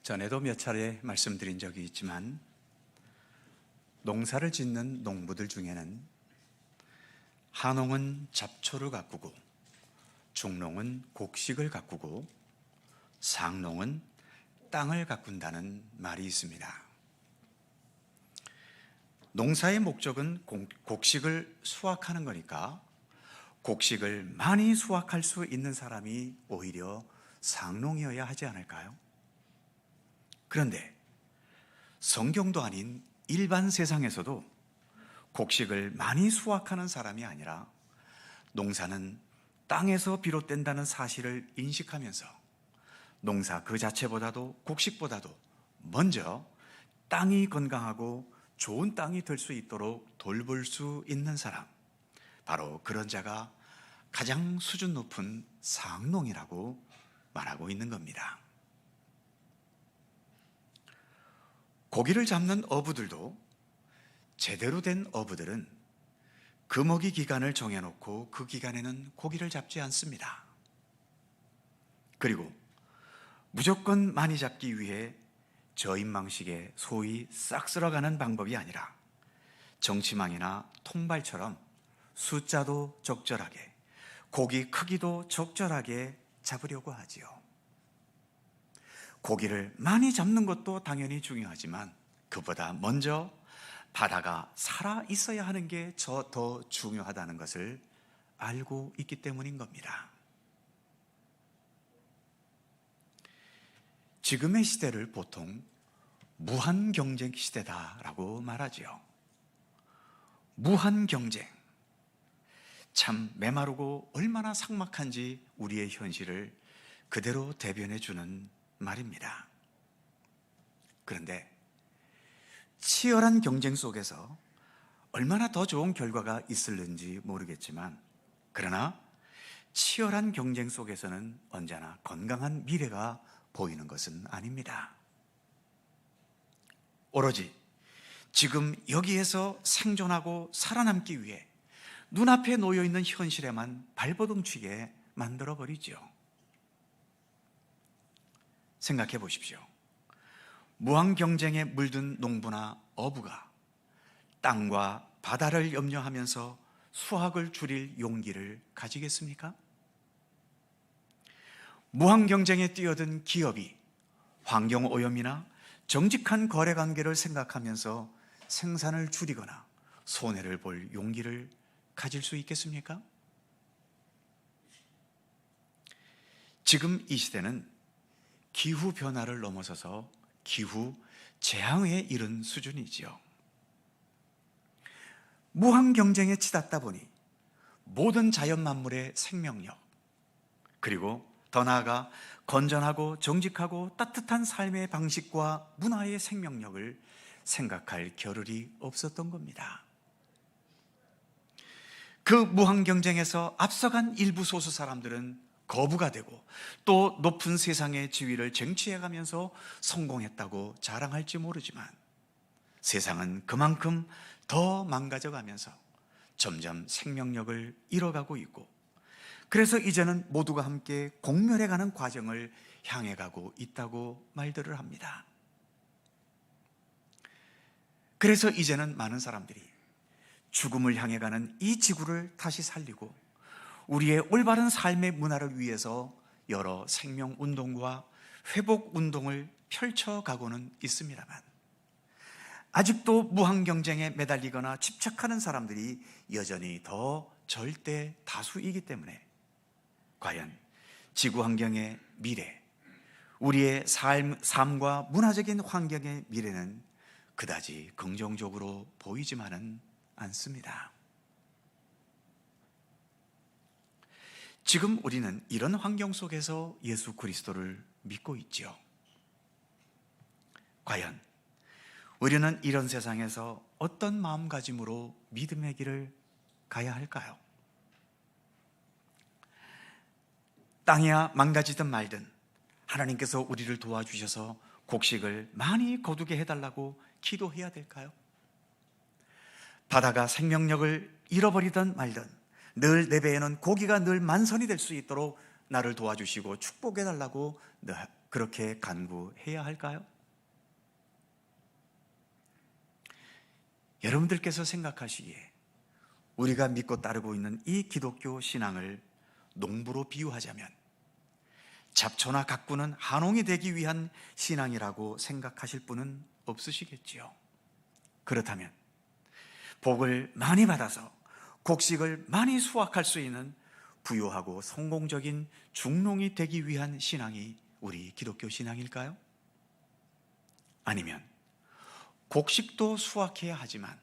전에도 몇 차례 말씀드린 적이 있지만 농사를 짓는 농부들 중에는 하농은 잡초를 가꾸고 중농은 곡식을 가꾸고 상농은 땅을 가꾼다는 말이 있습니다. 농사의 목적은 곡식을 수확하는 거니까 곡식을 많이 수확할 수 있는 사람이 오히려 상농이어야 하지 않을까요? 그런데 성경도 아닌 일반 세상에서도 곡식을 많이 수확하는 사람이 아니라 농사는 땅에서 비롯된다는 사실을 인식하면서 농사 그 자체보다도 곡식보다도 먼저 땅이 건강하고 좋은 땅이 될 수 있도록 돌볼 수 있는 사람, 바로 그런 자가 가장 수준 높은 상농이라고 말하고 있는 겁니다. 고기를 잡는 어부들도 제대로 된 어부들은 금어기 기간을 정해놓고 그 기간에는 고기를 잡지 않습니다. 그리고 무조건 많이 잡기 위해 저인망식에 소위 싹 쓸어가는 방법이 아니라 정치망이나 통발처럼 숫자도 적절하게, 고기 크기도 적절하게 잡으려고 하지요. 고기를 많이 잡는 것도 당연히 중요하지만 그보다 먼저 바다가 살아 있어야 하는 게 더 중요하다는 것을 알고 있기 때문인 겁니다. 지금의 시대를 보통 무한 경쟁 시대다라고 말하지요. 무한 경쟁, 참 메마르고 얼마나 삭막한지 우리의 현실을 그대로 대변해 주는 말입니다. 그런데 치열한 경쟁 속에서 얼마나 더 좋은 결과가 있을는지 모르겠지만, 그러나 치열한 경쟁 속에서는 언제나 건강한 미래가 보이는 것은 아닙니다. 오로지 지금 여기에서 생존하고 살아남기 위해 눈앞에 놓여있는 현실에만 발버둥치게 만들어버리죠. 생각해 보십시오. 무한 경쟁에 물든 농부나 어부가 땅과 바다를 염려하면서 수확을 줄일 용기를 가지겠습니까? 무한 경쟁에 뛰어든 기업이 환경오염이나 정직한 거래관계를 생각하면서 생산을 줄이거나 손해를 볼 용기를 가질 수 있겠습니까? 지금 이 시대는 기후변화를 넘어서서 기후재앙에 이른 수준이지요. 무한 경쟁에 치닫다 보니 모든 자연 만물의 생명력, 그리고 더 나아가 건전하고 정직하고 따뜻한 삶의 방식과 문화의 생명력을 생각할 겨를이 없었던 겁니다. 그 무한 경쟁에서 앞서간 일부 소수 사람들은 거부가 되고 또 높은 세상의 지위를 쟁취해가면서 성공했다고 자랑할지 모르지만, 세상은 그만큼 더 망가져가면서 점점 생명력을 잃어가고 있고, 그래서 이제는 모두가 함께 공멸해가는 과정을 향해 가고 있다고 말들을 합니다. 그래서 이제는 많은 사람들이 죽음을 향해 가는 이 지구를 다시 살리고 우리의 올바른 삶의 문화를 위해서 여러 생명운동과 회복운동을 펼쳐가고는 있습니다만, 아직도 무한 경쟁에 매달리거나 집착하는 사람들이 여전히 더 절대 다수이기 때문에 과연 지구 환경의 미래, 우리의 삶과 문화적인 환경의 미래는 그다지 긍정적으로 보이지만은 않습니다. 지금 우리는 이런 환경 속에서 예수 그리스도를 믿고 있지요. 과연 우리는 이런 세상에서 어떤 마음가짐으로 믿음의 길을 가야 할까요? 땅이야 망가지든 말든 하나님께서 우리를 도와주셔서 곡식을 많이 거두게 해달라고 기도해야 될까요? 바다가 생명력을 잃어버리든 말든 늘 내 배에는 고기가 늘 만선이 될 수 있도록 나를 도와주시고 축복해달라고 그렇게 간구해야 할까요? 여러분들께서 생각하시기에 우리가 믿고 따르고 있는 이 기독교 신앙을 농부로 비유하자면 잡초나 가꾸는 한홍이 되기 위한 신앙이라고 생각하실 분은 없으시겠지요. 그렇다면 복을 많이 받아서 곡식을 많이 수확할 수 있는 부유하고 성공적인 중농이 되기 위한 신앙이 우리 기독교 신앙일까요? 아니면 곡식도 수확해야 하지만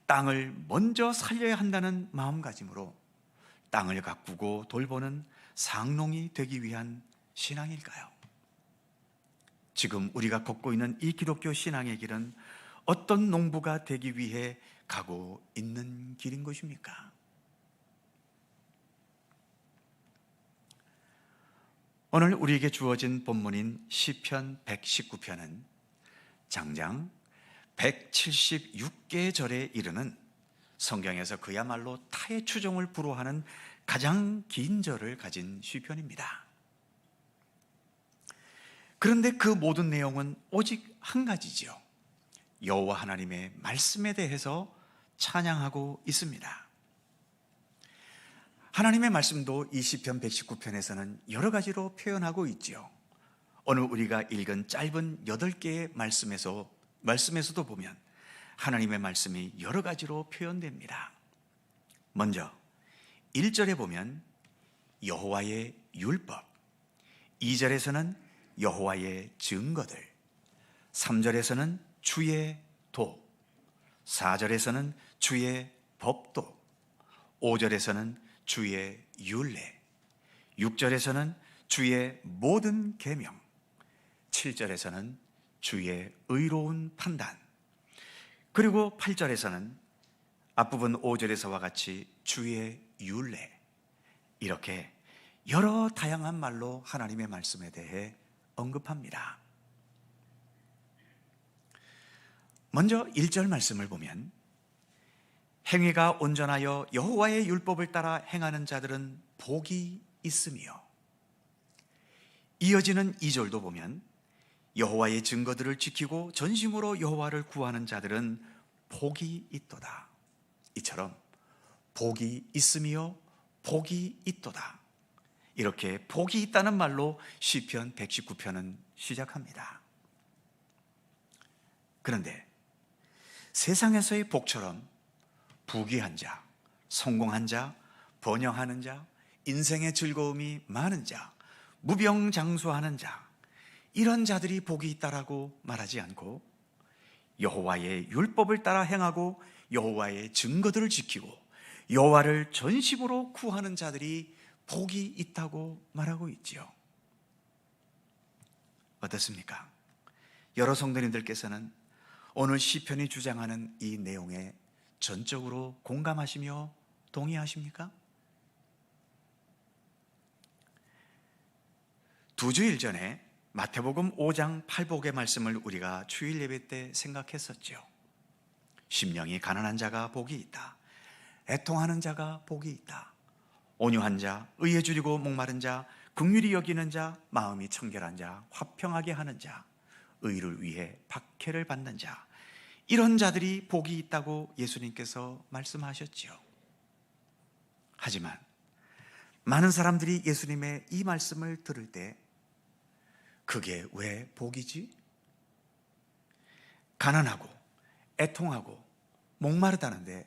땅을 먼저 살려야 한다는 마음가짐으로 땅을 가꾸고 돌보는 상농이 되기 위한 신앙일까요? 지금 우리가 걷고 있는 이 기독교 신앙의 길은 어떤 농부가 되기 위해 가고 있는 길인 것입니까? 오늘 우리에게 주어진 본문인 시편 119편은 장장 176개 절에 이르는 성경에서 그야말로 타의 추종을 불허하는 가장 긴 절을 가진 시편입니다. 그런데 그 모든 내용은 오직 한 가지죠. 여호와 하나님의 말씀에 대해서 찬양하고 있습니다. 하나님의 말씀도 이 시편 119편에서는 여러 가지로 표현하고 있죠. 오늘 우리가 읽은 짧은 8개의 말씀에서도 보면 하나님의 말씀이 여러 가지로 표현됩니다. 먼저 1절에 보면 여호와의 율법, 2절에서는 여호와의 증거들, 3절에서는 주의 도, 4절에서는 주의 법도, 5절에서는 주의 율례, 6절에서는 주의 모든 계명, 7절에서는 주의 의로운 판단, 그리고 8절에서는 앞부분 5절에서와 같이 주의 율례, 이렇게 여러 다양한 말로 하나님의 말씀에 대해 언급합니다. 먼저 1절 말씀을 보면 행위가 온전하여 여호와의 율법을 따라 행하는 자들은 복이 있으며, 이어지는 2절도 보면 여호와의 증거들을 지키고 전심으로 여호와를 구하는 자들은 복이 있도다. 이처럼 복이 있으며 복이 있도다, 이렇게 복이 있다는 말로 시편 119편은 시작합니다. 그런데 세상에서의 복처럼 부귀한 자, 성공한 자, 번영하는 자, 인생의 즐거움이 많은 자, 무병장수하는 자, 이런 자들이 복이 있다라고 말하지 않고 여호와의 율법을 따라 행하고 여호와의 증거들을 지키고 여호와를 전심으로 구하는 자들이 복이 있다고 말하고 있지요. 어떻습니까? 여러 성도님들께서는 오늘 시편이 주장하는 이 내용에 전적으로 공감하시며 동의하십니까? 2주일 전에 마태복음 5장 8복의 말씀을 우리가 주일 예배 때 생각했었죠. 심령이 가난한 자가 복이 있다. 애통하는 자가 복이 있다. 온유한 자, 의에 줄이고 목마른 자, 긍휼히 여기는 자, 마음이 청결한 자, 화평하게 하는 자, 의를 위해 박해를 받는 자, 이런 자들이 복이 있다고 예수님께서 말씀하셨지요. 하지만 많은 사람들이 예수님의 이 말씀을 들을 때 그게 왜 복이지? 가난하고 애통하고 목마르다는데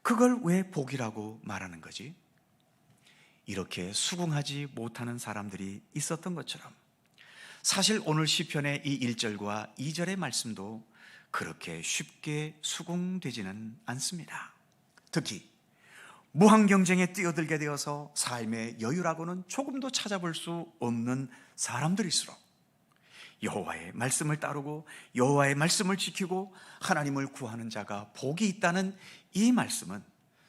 그걸 왜 복이라고 말하는 거지? 이렇게 수긍하지 못하는 사람들이 있었던 것처럼 사실 오늘 시편의 이 1절과 2절의 말씀도 그렇게 쉽게 수긍되지는 않습니다. 특히 무한 경쟁에 뛰어들게 되어서 삶의 여유라고는 조금도 찾아볼 수 없는 사람들일수록 여호와의 말씀을 따르고 여호와의 말씀을 지키고 하나님을 구하는 자가 복이 있다는 이 말씀은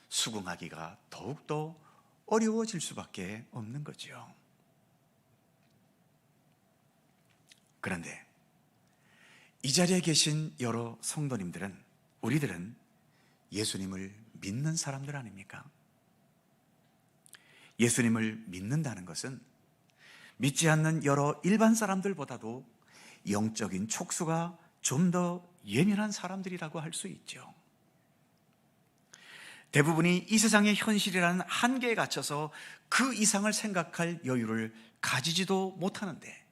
수긍하기가 더욱더 어려워질 수밖에 없는 거죠. 그런데 이 자리에 계신 여러 성도님들은, 우리들은 예수님을 믿는 사람들 아닙니까? 예수님을 믿는다는 것은 믿지 않는 여러 일반 사람들보다도 영적인 촉수가 좀 더 예민한 사람들이라고 할 수 있죠. 대부분이 이 세상의 현실이라는 한계에 갇혀서 그 이상을 생각할 여유를 가지지도 못하는데,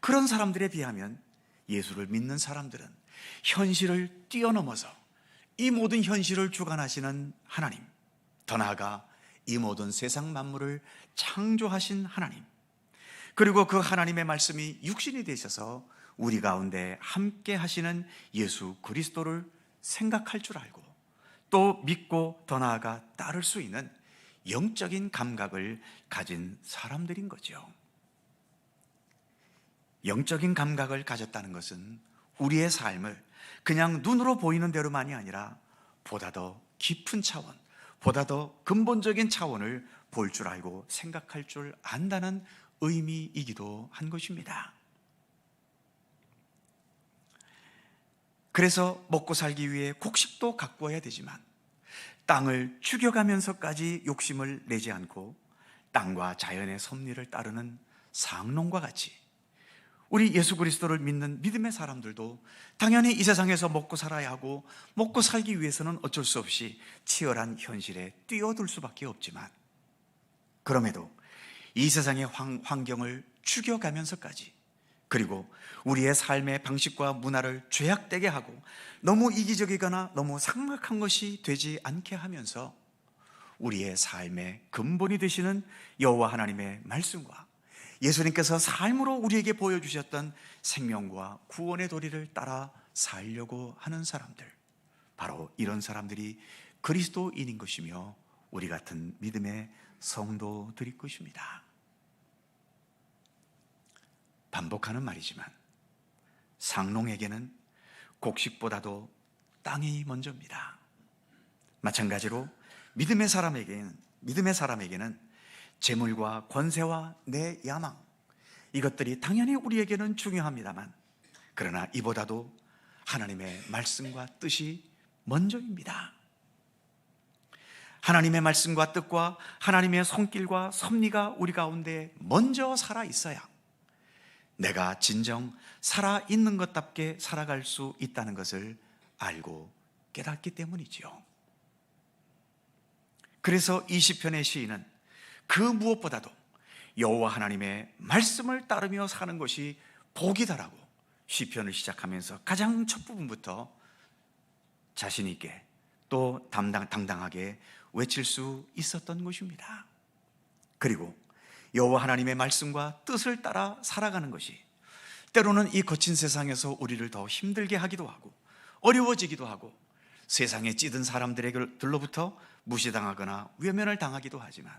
그런 사람들에 비하면 예수를 믿는 사람들은 현실을 뛰어넘어서 이 모든 현실을 주관하시는 하나님, 더 나아가 이 모든 세상 만물을 창조하신 하나님, 그리고 그 하나님의 말씀이 육신이 되셔서 우리 가운데 함께 하시는 예수 그리스도를 생각할 줄 알고 또 믿고 더 나아가 따를 수 있는 영적인 감각을 가진 사람들인 거죠. 영적인 감각을 가졌다는 것은 우리의 삶을 그냥 눈으로 보이는 대로만이 아니라 보다 더 깊은 차원, 보다 더 근본적인 차원을 볼 줄 알고 생각할 줄 안다는 의미이기도 한 것입니다. 그래서 먹고 살기 위해 곡식도 가꾸어야 되지만 땅을 죽여가면서까지 욕심을 내지 않고 땅과 자연의 섭리를 따르는 상농과 같이 우리 예수 그리스도를 믿는 믿음의 사람들도 당연히 이 세상에서 먹고 살아야 하고 먹고 살기 위해서는 어쩔 수 없이 치열한 현실에 뛰어들 수밖에 없지만, 그럼에도 이 세상의 환경을 죽여가면서까지, 그리고 우리의 삶의 방식과 문화를 죄악되게 하고 너무 이기적이거나 너무 삭막한 것이 되지 않게 하면서 우리의 삶의 근본이 되시는 여호와 하나님의 말씀과 예수님께서 삶으로 우리에게 보여주셨던 생명과 구원의 도리를 따라 살려고 하는 사람들, 바로 이런 사람들이 그리스도인인 것이며 우리 같은 믿음의 성도들일 것입니다. 반복하는 말이지만 상농에게는 곡식보다도 땅이 먼저입니다. 마찬가지로 믿음의 사람에게는 재물과 권세와 내 야망, 이것들이 당연히 우리에게는 중요합니다만, 그러나 이보다도 하나님의 말씀과 뜻이 먼저입니다. 하나님의 말씀과 뜻과 하나님의 손길과 섭리가 우리 가운데 먼저 살아 있어야 내가 진정 살아있는 것답게 살아갈 수 있다는 것을 알고 깨닫기 때문이지요. 그래서 이 시편의 시인은 그 무엇보다도 여호와 하나님의 말씀을 따르며 사는 것이 복이다라고 시편을 시작하면서 가장 첫 부분부터 자신 있게 또 당당하게 외칠 수 있었던 것입니다. 그리고 여호와 하나님의 말씀과 뜻을 따라 살아가는 것이 때로는 이 거친 세상에서 우리를 더 힘들게 하기도 하고 어려워지기도 하고 세상에 찌든 사람들로부터 무시당하거나 외면을 당하기도 하지만,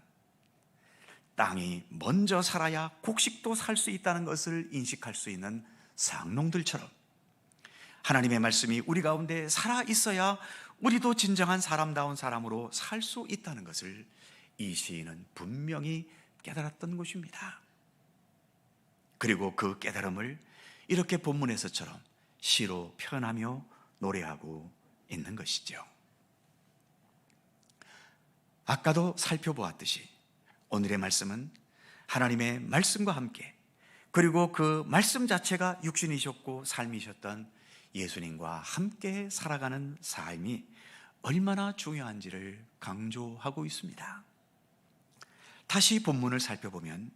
땅이 먼저 살아야 곡식도 살 수 있다는 것을 인식할 수 있는 상농들처럼 하나님의 말씀이 우리 가운데 살아 있어야 우리도 진정한 사람다운 사람으로 살 수 있다는 것을 이 시인은 분명히 깨달았던 것입니다. 그리고 그 깨달음을 이렇게 본문에서처럼 시로 표현하며 노래하고 있는 것이죠. 아까도 살펴보았듯이 오늘의 말씀은 하나님의 말씀과 함께, 그리고 그 말씀 자체가 육신이셨고 삶이셨던 예수님과 함께 살아가는 삶이 얼마나 중요한지를 강조하고 있습니다. 다시 본문을 살펴보면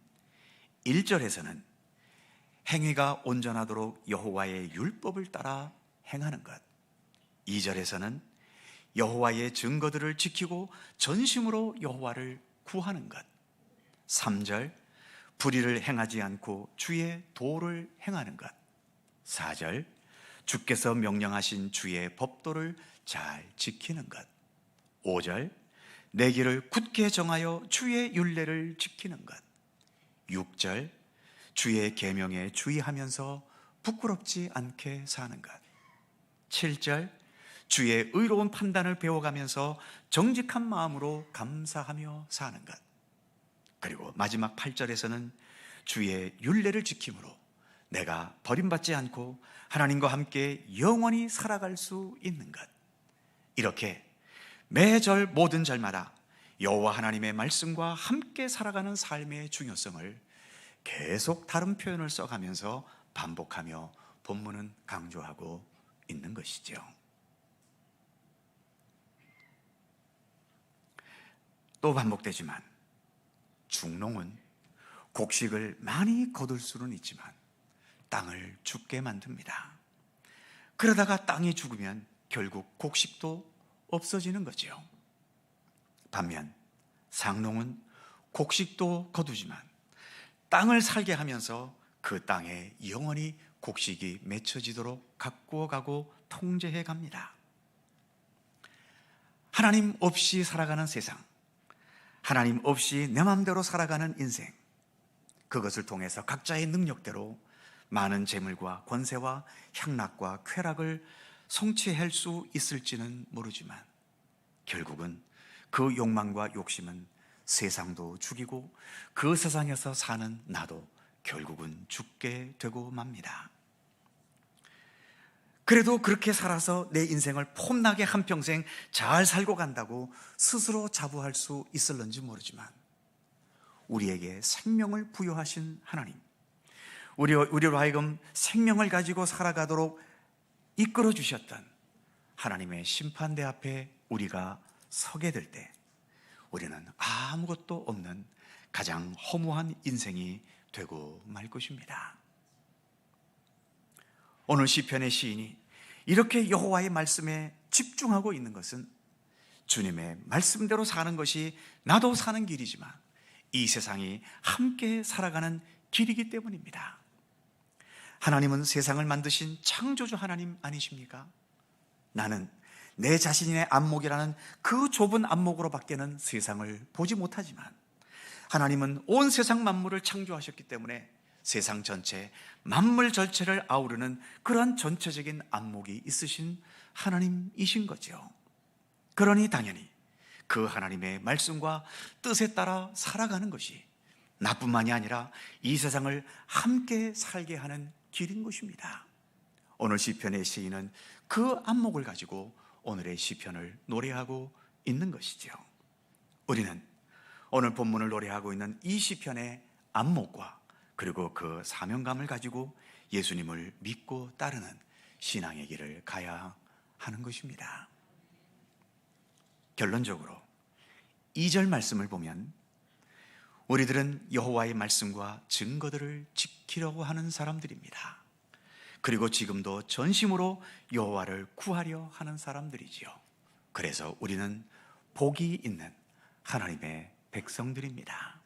1절에서는 행위가 온전하도록 여호와의 율법을 따라 행하는 것, 2절에서는 여호와의 증거들을 지키고 전심으로 여호와를 구하는 것, 3절 불의를 행하지 않고 주의 도를 행하는 것, 4절 주께서 명령하신 주의 법도를 잘 지키는 것, 5절 내 길을 굳게 정하여 주의 율례를 지키는 것, 6절 주의 계명에 주의하면서 부끄럽지 않게 사는 것, 7절 주의 의로운 판단을 배워가면서 정직한 마음으로 감사하며 사는 것, 그리고 마지막 8절에서는 주의 율례를 지킴으로 내가 버림받지 않고 하나님과 함께 영원히 살아갈 수 있는 것. 이렇게 매절 모든 절마다 여호와 하나님의 말씀과 함께 살아가는 삶의 중요성을 계속 다른 표현을 써가면서 반복하며 본문은 강조하고 있는 것이죠. 또 반복되지만 중농은 곡식을 많이 거둘 수는 있지만 땅을 죽게 만듭니다. 그러다가 땅이 죽으면 결국 곡식도 없어지는 거죠. 반면 상농은 곡식도 거두지만 땅을 살게 하면서 그 땅에 영원히 곡식이 맺혀지도록 가꾸어 가고 통제해 갑니다. 하나님 없이 살아가는 세상, 하나님 없이 내 마음대로 살아가는 인생, 그것을 통해서 각자의 능력대로 많은 재물과 권세와 향락과 쾌락을 성취할 수 있을지는 모르지만 결국은 그 욕망과 욕심은 세상도 죽이고 그 세상에서 사는 나도 결국은 죽게 되고 맙니다. 그래도 그렇게 살아서 내 인생을 폼나게 한평생 잘 살고 간다고 스스로 자부할 수 있을런지 모르지만 우리에게 생명을 부여하신 하나님, 우리로 하여금 생명을 가지고 살아가도록 이끌어 주셨던 하나님의 심판대 앞에 우리가 서게 될 때 우리는 아무것도 없는 가장 허무한 인생이 되고 말 것입니다. 오늘 시편의 시인이 이렇게 여호와의 말씀에 집중하고 있는 것은 주님의 말씀대로 사는 것이 나도 사는 길이지만 이 세상이 함께 살아가는 길이기 때문입니다. 하나님은 세상을 만드신 창조주 하나님 아니십니까? 나는 내 자신의 안목이라는 그 좁은 안목으로 밖에는 세상을 보지 못하지만 하나님은 온 세상 만물을 창조하셨기 때문에 세상 전체, 만물 전체를 아우르는 그런 전체적인 안목이 있으신 하나님이신 거죠. 그러니 당연히 그 하나님의 말씀과 뜻에 따라 살아가는 것이 나뿐만이 아니라 이 세상을 함께 살게 하는 길인 것입니다. 오늘 시편의 시인은 그 안목을 가지고 오늘의 시편을 노래하고 있는 것이죠. 우리는 오늘 본문을 노래하고 있는 이 시편의 안목과 그리고 그 사명감을 가지고 예수님을 믿고 따르는 신앙의 길을 가야 하는 것입니다. 결론적으로 2절 말씀을 보면 우리들은 여호와의 말씀과 증거들을 지키려고 하는 사람들입니다. 그리고 지금도 전심으로 여호와를 구하려 하는 사람들이지요. 그래서 우리는 복이 있는 하나님의 백성들입니다.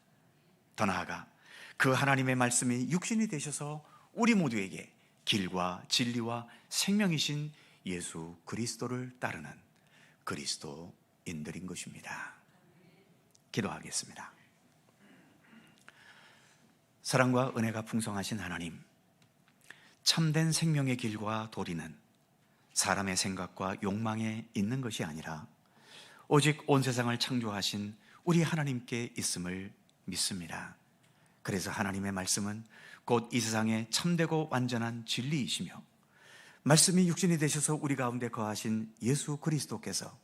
더 나아가 그 하나님의 말씀이 육신이 되셔서 우리 모두에게 길과 진리와 생명이신 예수 그리스도를 따르는 그리스도인들인 것입니다. 기도하겠습니다. 사랑과 은혜가 풍성하신 하나님, 참된 생명의 길과 도리는 사람의 생각과 욕망에 있는 것이 아니라 오직 온 세상을 창조하신 우리 하나님께 있음을 믿습니다. 그래서 하나님의 말씀은 곧 이 세상의 참되고 완전한 진리이시며 말씀이 육신이 되셔서 우리 가운데 거하신 예수 그리스도께서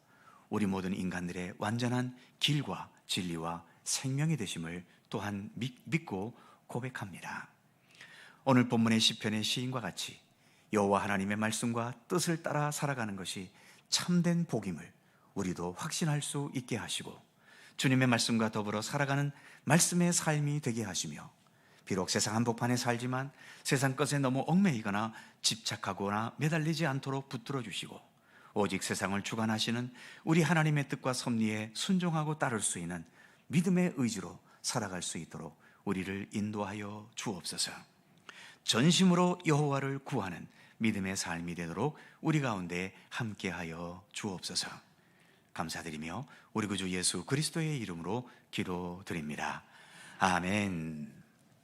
우리 모든 인간들의 완전한 길과 진리와 생명이 되심을 또한 믿고 고백합니다. 오늘 본문의 시편의 시인과 같이 여호와 하나님의 말씀과 뜻을 따라 살아가는 것이 참된 복임을 우리도 확신할 수 있게 하시고 주님의 말씀과 더불어 살아가는 말씀의 삶이 되게 하시며 비록 세상 한복판에 살지만 세상 것에 너무 얽매이거나 집착하거나 매달리지 않도록 붙들어 주시고 오직 세상을 주관하시는 우리 하나님의 뜻과 섭리에 순종하고 따를 수 있는 믿음의 의지로 살아갈 수 있도록 우리를 인도하여 주옵소서. 전심으로 여호와를 구하는 믿음의 삶이 되도록 우리 가운데 함께하여 주옵소서. 감사드리며 우리 구주 예수 그리스도의 이름으로 기도드립니다. 아멘.